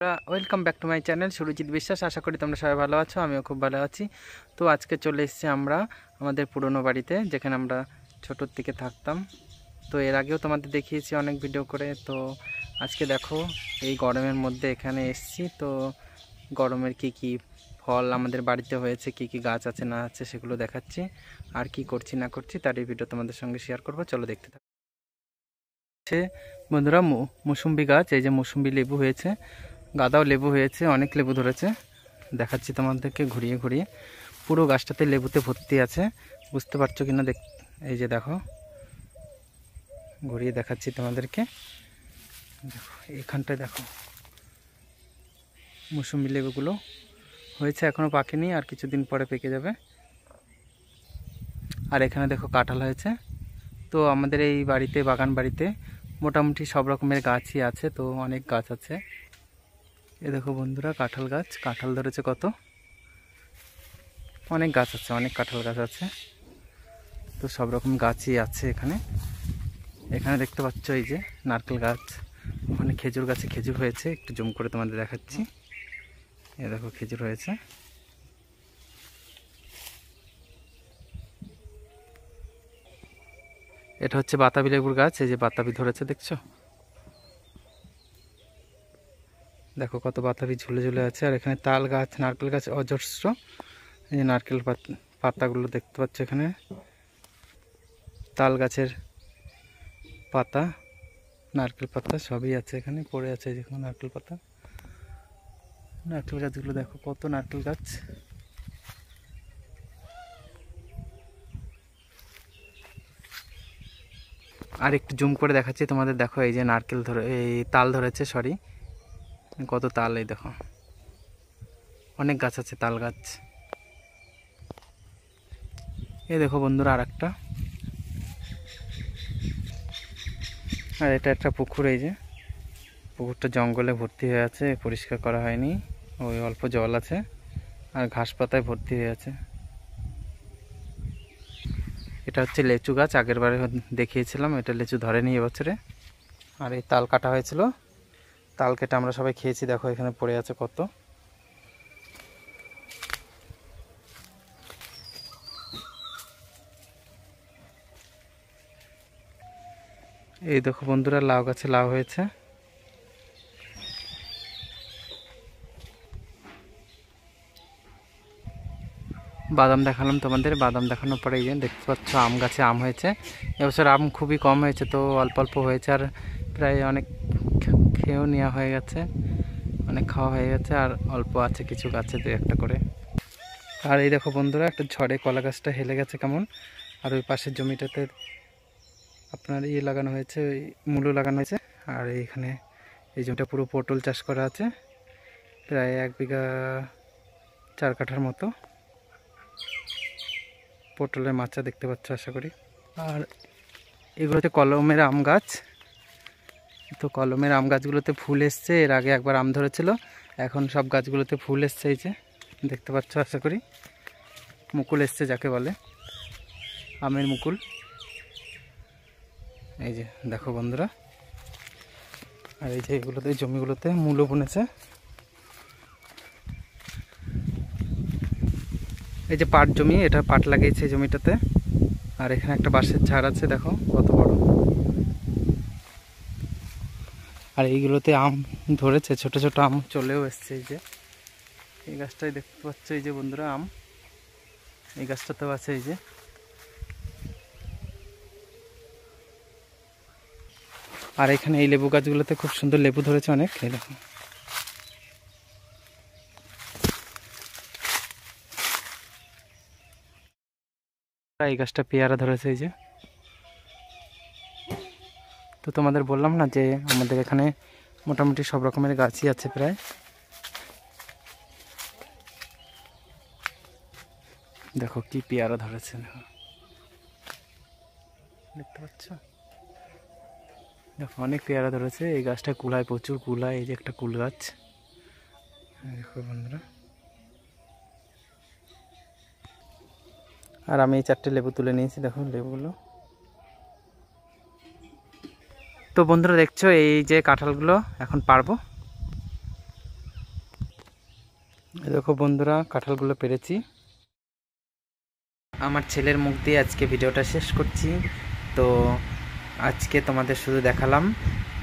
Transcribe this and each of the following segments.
Welcome back to my channel Surajit বিশ্বাস। আশা করি তোমরা সবাই ভালো আছো, আমিও খুব ভালো আছি। তো আজকে চলে এসেছি আমরা আমাদের পুরনো বাড়িতে, যেখানে আমরা ছোটোর থেকে থাকতাম। তো এর আগেও তোমাদের দেখিয়েছি অনেক ভিডিও করে। তো আজকে দেখো এই গরমের মধ্যে এখানে এসেছি। তো গরমের কি কি ফল আমাদের বাড়িতে হয়েছে, কি কি গাছ আছে না আছে সেগুলো দেখাচ্ছি, আর কি করছি না করছি তার এই ভিডিও তোমাদের সঙ্গে শেয়ার করবো। চলো দেখতে থাকো। বন্ধুরা, মৌসুম্বি গাছ, এই যে মৌসুম্বি লেবু হয়েছে, গাঁদাও লেবু হয়েছে, অনেক লেবু ধরেছে। দেখাচ্ছি তোমাদেরকে ঘুরিয়ে ঘুরিয়ে। পুরো গাছটাতে লেবুতে ভর্তি আছে, বুঝতে পারছো কিনা এই যে দেখো, ঘুরিয়ে দেখাচ্ছি তোমাদেরকে। দেখো এখানটায় দেখো মৌসুম্বি লেবুগুলো হয়েছে, এখনও পাকেনি, আর কিছুদিন পরে পেকে যাবে। আর এখানে দেখো কাঁঠাল হয়েছে। তো আমাদের এই বাড়িতে, বাগান বাড়িতে মোটামুটি সব রকমের গাছই আছে, তো অনেক গাছ আছে। এ দেখো বন্ধুরা, কাঁঠাল গাছ, কাঁঠাল ধরেছে কত, অনেক গাছ আছে, অনেক কাঁঠাল গাছ আছে। তো সব রকম গাছই আছে এখানে। এখানে দেখতে পাচ্ছ এই যে নারকেল গাছ, ওখানে খেজুর গাছে খেজুর হয়েছে, একটু জুম করে তোমাদের দেখাচ্ছি। এ দেখো খেজুর হয়েছে। এটা হচ্ছে বাতাবি লেবুর গাছ, এই যে বাতাবি ধরেছে দেখছো, দেখো কত বাতাবি ঝুলে ঝুলে আছে। আর এখানে তাল গাছ, নারকেল গাছ অজস্র। এই যে নারকেল পাতাগুলো দেখতে পাচ্ছ, এখানে তাল গাছের পাতা, নারকেল পাতা সবই আছে এখানে পড়ে আছে। দেখো নারকেল পাতা, নারকেল গাছগুলো দেখো কত নারকেল গাছ। আর একটু জুম করে দেখাচ্ছি তোমাদের, দেখো এই যে নারকেল ধরে, এই তাল ধরেছে, সরি কত তাল, এই দেখো অনেক গাছ আছে তাল গাছ। এই দেখো বন্ধুরা আর একটা, আর এটা একটা পুকুর, এই যে পুকুরটা জঙ্গলে ভর্তি হয়ে আছে, পরিষ্কার করা হয়নি, ওই অল্প জল আছে আর ঘাস পাতায় ভর্তি হয়ে আছে। এটা হচ্ছে লেচু গাছ, আগের বারে দেখিয়েছিলাম, এটা লেচু ধরেনি এবছরে। আর এই তাল কাটা হয়েছিল, তাল কেটে আমরা সবাই খেয়েছি, দেখো এখানে পড়ে আছে কত। এই দেখো বন্ধুরা, লাউ গাছে লাউ হয়েছে। বাদাম দেখালাম তোমাদের, বাদাম দেখানোর পরে এই যে দেখতে পাচ্ছ আম গাছে আম হয়েছে। এবছর আম খুবই কম হয়েছে, তো অল্প অল্প হয়েছে, আর প্রায় অনেক খেয়েও নেওয়া হয়ে গেছে, অনেক খাওয়া হয়ে গেছে, আর অল্প আছে কিছু গাছে দু একটা করে। আর এই দেখো বন্ধুরা, একটা ঝড়ে কলা গাছটা হেলে গেছে কেমন। আর ওই পাশের জমিটাতে আপনার ইয়ে লাগানো হয়েছে, ওই মূলো লাগানো হয়েছে। আর এইখানে এই জমিটা পুরো পটল চাষ করা আছে, প্রায় 1 বিঘা 4 কাঠার মতো পটলের মাচা দেখতে পাচ্ছ আশা করি। আর এগুলো হচ্ছে কলমের আম গাছ। তো কলমের আম গাছগুলোতে ফুল এসছে, এর আগে একবার আম ধরেছিল, এখন সব গাছগুলোতে ফুল এসছে, এই যে দেখতে পাচ্ছ আশা করি, মুকুল এসছে যাকে বলে, আমের মুকুল। এই যে দেখো বন্ধুরা, আর এই যে এগুলোতে জমিগুলোতে মূলো বুনেছে। এই যে পাট জমি, এটা পাট লাগিয়েছে এই জমিটাতে। আর এখানে একটা বাঁশের ঝাড় আছে, দেখো কত বড়। আর এইগুলোতে আম ধরেছে, ছোট ছোট আম চলেও এসছে। এই যে এই গাছটাই দেখতে পাচ্ছ, এই যে বন্ধুরা আম, এই গাছটাতেও আছে। এই যে আর এখানে এই লেবু গাছগুলোতে খুব সুন্দর লেবু ধরেছে অনেক, এই দেখো। এই গাছটা পেয়ারা ধরেছে, এই যে। তো তোমাদের বললাম না যে আমাদের এখানে মোটামুটি সব রকমের গাছই আছে প্রায়। দেখো কি পেয়ারা ধরেছে, দেখতে পাচ্ছ, দেখো অনেক পেয়ারা ধরেছে। এই গাছটা কুলায়, প্রচুর কুলায়, এই যে একটা কুল গাছ, দেখো বন্ধুরা। আর আমি এই 4টে লেবু তুলে নিয়েছি, দেখো লেবুগুলো। তো বন্ধুরা দেখছো, এই যে কাঁঠালগুলো এখন পারবো। দেখো বন্ধুরা, কাঁঠালগুলো পেরেছি। আমার ছেলের মুখ দিয়ে আজকে ভিডিওটা শেষ করছি। তো আজকে তোমাদের শুধু দেখালাম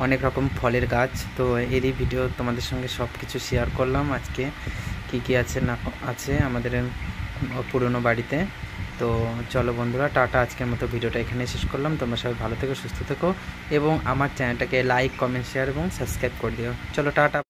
অনেক রকম ফলের গাছ, তো এরই ভিডিও তোমাদের সঙ্গে সব কিছু শেয়ার করলাম। আজকে কি কি আছে না আছে আমাদের পুরনো বাড়িতে। তো চলো বন্ধুরা, টাটা। আজকের মতো ভিডিওটা এখানে শেষ করলাম। তোমরা সবাই ভালো থেকো, সুস্থ থেকো এবং আমার চ্যানেলটাকে লাইক, কমেন্ট, শেয়ার এবং সাবস্ক্রাইব করে দিও। চলো টাটা।